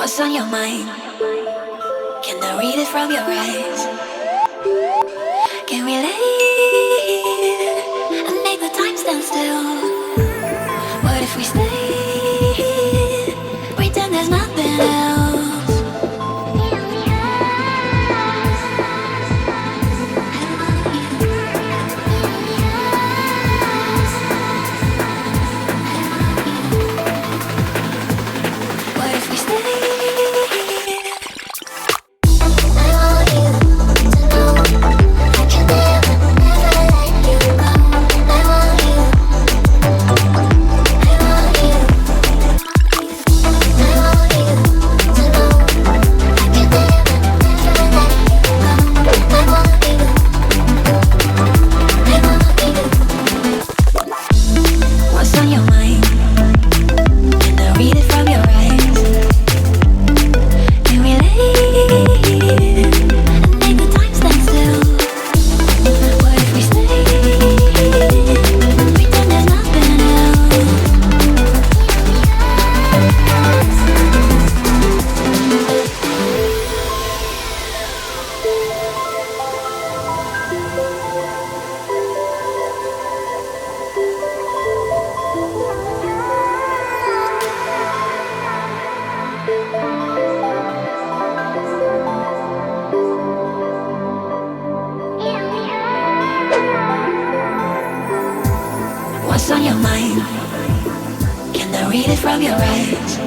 What's on your mind? Can I read it from your eyes? Can we leave and make the time stand still? What if we stay? Pretend there's nothing else. What if we stay? What's on your mind? Can I read it from your eyes? Can we leave and make the time stand still? What if we stay? Pretend there's nothing What's on your mind? Can I read it from your eyes?